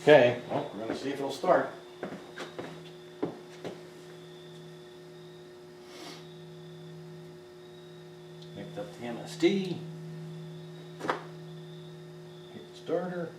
Okay, well, we're going to see if it'll start. Picked up the MSD. Hit the starter.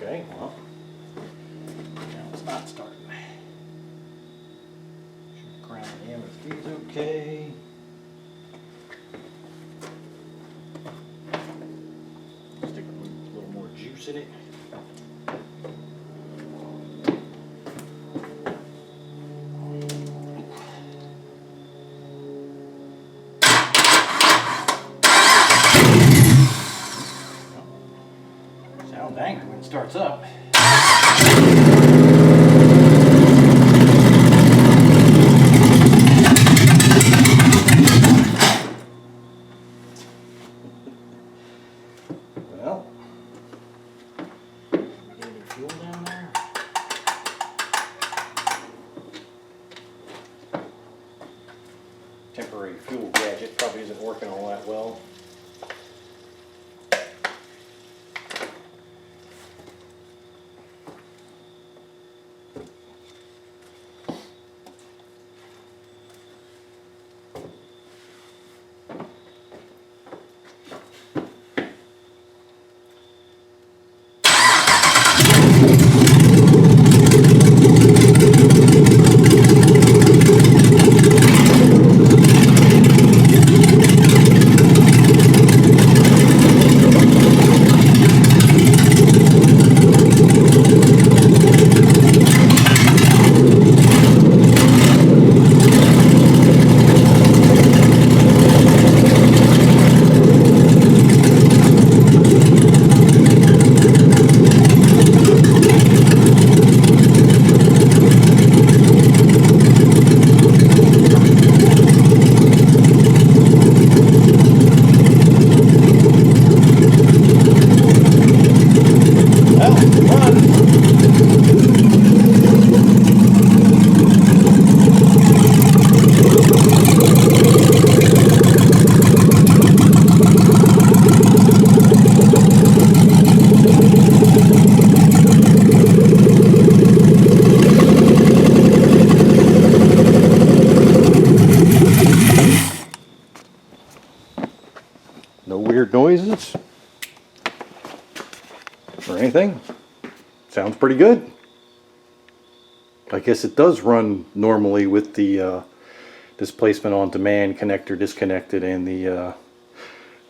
Okay, well, now it's not starting. Should ground the MSD is okay. Stick a little more juice in it. Sounds angry when it starts up. Well, get any fuel down there? Temporary fuel gadget probably isn't working all that well. No weird noises or anything. Sounds pretty good. I guess it does run normally with the displacement on demand connector disconnected and the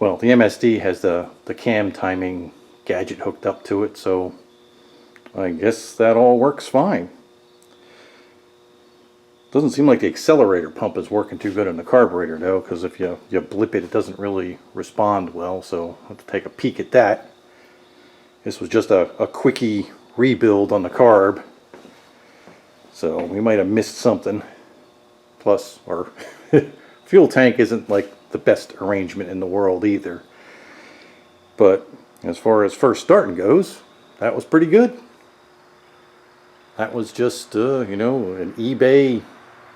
well, the MSD has the cam timing gadget hooked up to it, so I guess that all works fine. Doesn't seem like the accelerator pump is working too good in the carburetor though, because if you blip it, it doesn't really respond well, so I'll have to take a peek at that. This was just a quickie rebuild on the carb, so we might have missed something. Plus, our fuel tank isn't like the best arrangement in the world either. But as far as first starting goes, that was pretty good. That was just, you know, an eBay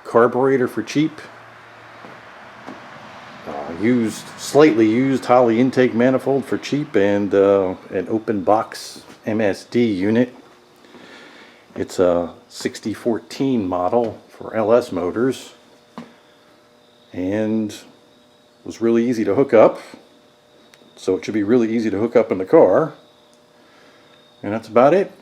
carburetor for cheap. Slightly used Holley intake manifold for cheap, and an open box MSD unit. It's a 6014 model for LS motors, and was really easy to hook up. So it should be really easy to hook up in the car. And that's about it.